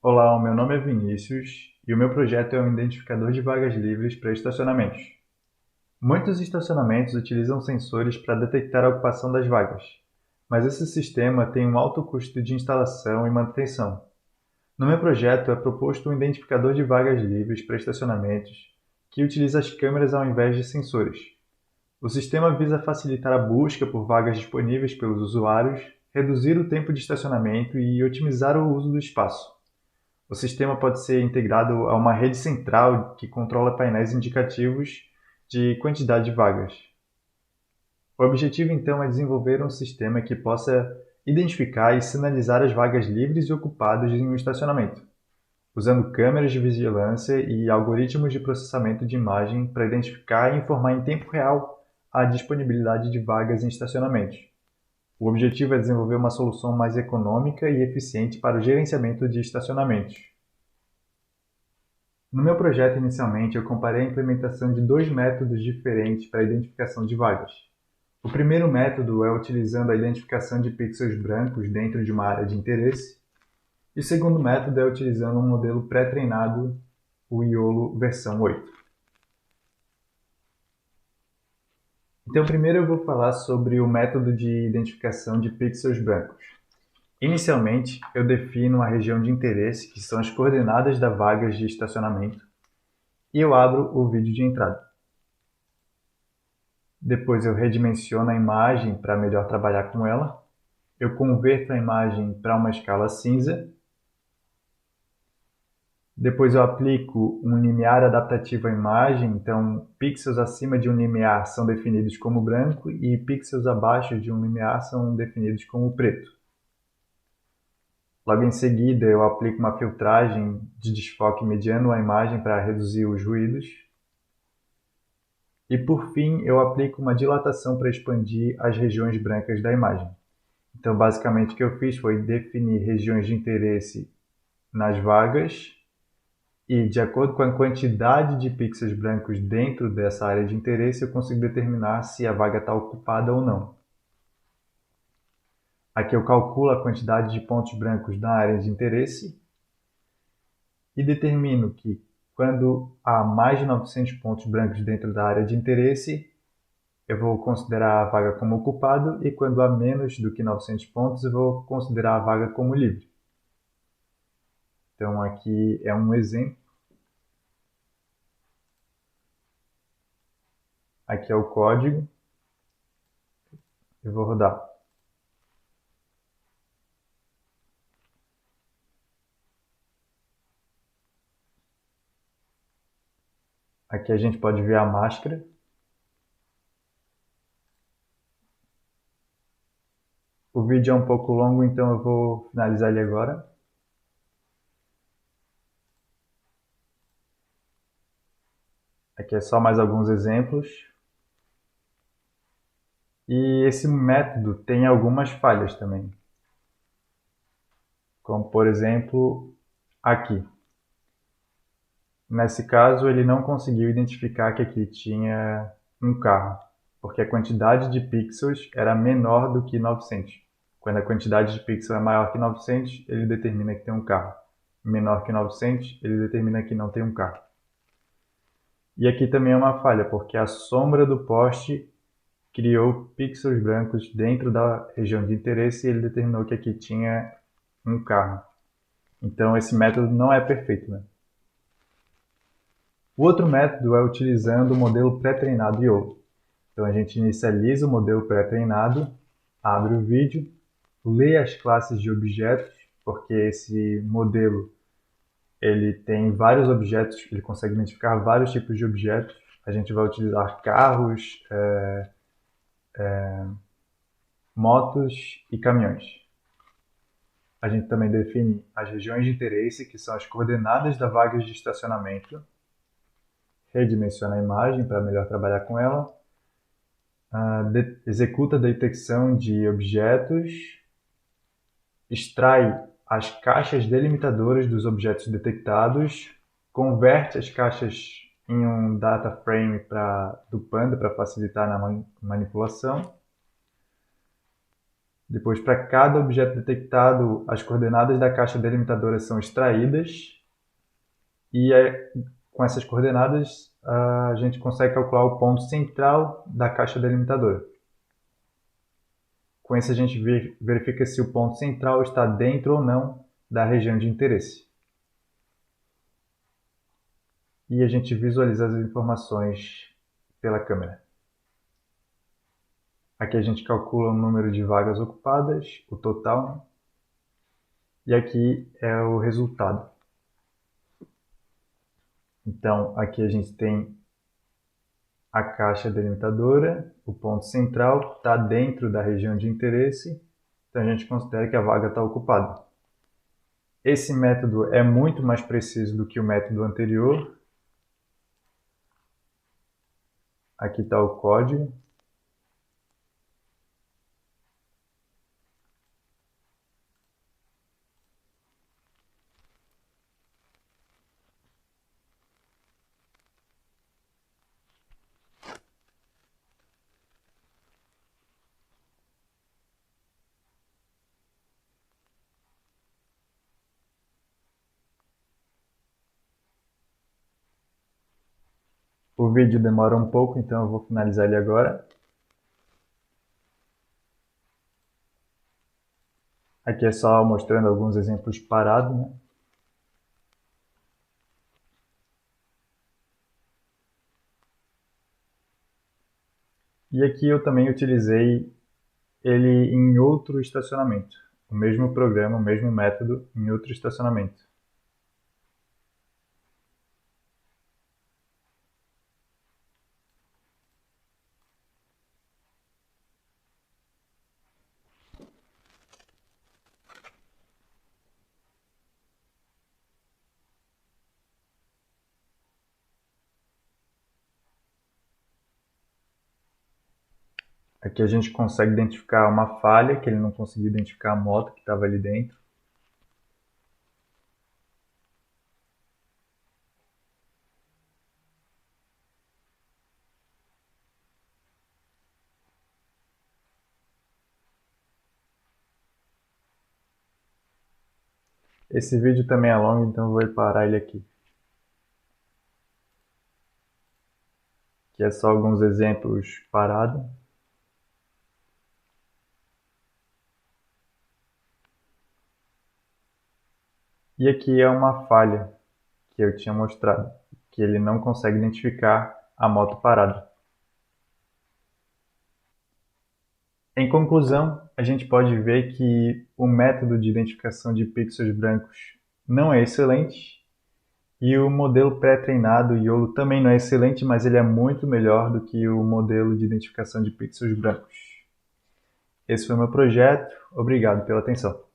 Olá, o meu nome é Vinícius e o meu projeto é um identificador de vagas livres para estacionamentos. Muitos estacionamentos utilizam sensores para detectar a ocupação das vagas, mas esse sistema tem um alto custo de instalação e manutenção. No meu projeto é proposto um identificador de vagas livres para estacionamentos que utiliza as câmeras ao invés de sensores. O sistema visa facilitar a busca por vagas disponíveis pelos usuários, reduzir o tempo de estacionamento e otimizar o uso do espaço. O sistema pode ser integrado a uma rede central que controla painéis indicativos de quantidade de vagas. O objetivo, então, é desenvolver um sistema que possa identificar e sinalizar as vagas livres e ocupadas em um estacionamento, usando câmeras de vigilância e algoritmos de processamento de imagem para identificar e informar em tempo real a disponibilidade de vagas em estacionamentos. O objetivo é desenvolver uma solução mais econômica e eficiente para o gerenciamento de estacionamentos. No meu projeto, inicialmente, eu comparei a implementação de dois métodos diferentes para a identificação de vagas. O primeiro método é utilizando a identificação de pixels brancos dentro de uma área de interesse, e o segundo método é utilizando um modelo pré-treinado, o IOLO versão 8. Então, primeiro eu vou falar sobre o método de identificação de pixels brancos. Inicialmente, eu defino a região de interesse, que são as coordenadas das vagas de estacionamento, e eu abro o vídeo de entrada. Depois eu redimensiono a imagem para melhor trabalhar com ela. Eu converto a imagem para uma escala cinza. Depois eu aplico um limiar adaptativo à imagem, então pixels acima de um limiar são definidos como branco e pixels abaixo de um limiar são definidos como preto. Logo em seguida eu aplico uma filtragem de desfoque mediano à imagem para reduzir os ruídos. E por fim eu aplico uma dilatação para expandir as regiões brancas da imagem. Então, basicamente, o que eu fiz foi definir regiões de interesse nas vagas e, de acordo com a quantidade de pixels brancos dentro dessa área de interesse, eu consigo determinar se a vaga está ocupada ou não. Aqui eu calculo a quantidade de pontos brancos na área de interesse e determino que, quando há mais de 900 pontos brancos dentro da área de interesse, eu vou considerar a vaga como ocupado e, quando há menos do que 900 pontos, eu vou considerar a vaga como livre. Então, aqui é um exemplo. Aqui é o código. Eu vou rodar. Aqui a gente pode ver a máscara. O vídeo é um pouco longo, então eu vou finalizar ele agora. Aqui é só mais alguns exemplos. E esse método tem algumas falhas também. Como, por exemplo, aqui. Nesse caso, ele não conseguiu identificar que aqui tinha um carro, porque a quantidade de pixels era menor do que 900. Quando a quantidade de pixels é maior que 900, ele determina que tem um carro. Menor que 900, ele determina que não tem um carro. E aqui também é uma falha, porque a sombra do poste criou pixels brancos dentro da região de interesse e ele determinou que aqui tinha um carro. Então esse método não é perfeito, né? O outro método é utilizando o modelo pré-treinado IO. Então a gente inicializa o modelo pré-treinado, abre o vídeo, lê as classes de objetos, porque esse modelo ele tem vários objetos, ele consegue identificar vários tipos de objetos. A gente vai utilizar carros, motos e caminhões. A gente também define as regiões de interesse, que são as coordenadas da vaga de estacionamento, redimensiona a imagem para melhor trabalhar com ela, executa a detecção de objetos, extrai as caixas delimitadoras dos objetos detectados, converte as caixas em um data frame do Panda para facilitar na manipulação. Depois, para cada objeto detectado, as coordenadas da caixa delimitadora são extraídas e com essas coordenadas a gente consegue calcular o ponto central da caixa delimitadora. Com isso a gente verifica se o ponto central está dentro ou não da região de interesse. E a gente visualiza as informações pela câmera. Aqui a gente calcula o número de vagas ocupadas, o total, né? E aqui é o resultado. Então, aqui a gente tem a caixa delimitadora, o ponto central está dentro da região de interesse, então a gente considera que a vaga está ocupada. Esse método é muito mais preciso do que o método anterior. Aqui está o código. O vídeo demora um pouco, então eu vou finalizar ele agora. Aqui é só mostrando alguns exemplos parados, né? E aqui eu também utilizei ele em outro estacionamento. O mesmo programa, o mesmo método em outro estacionamento. Aqui a gente consegue identificar uma falha, que ele não conseguiu identificar a moto que estava ali dentro. Esse vídeo também é longo, então eu vou parar ele aqui. Aqui é só alguns exemplos parados. E aqui é uma falha que eu tinha mostrado, que ele não consegue identificar a moto parada. Em conclusão, a gente pode ver que o método de identificação de pixels brancos não é excelente e o modelo pré-treinado YOLO também não é excelente, mas ele é muito melhor do que o modelo de identificação de pixels brancos. Esse foi o meu projeto. Obrigado pela atenção.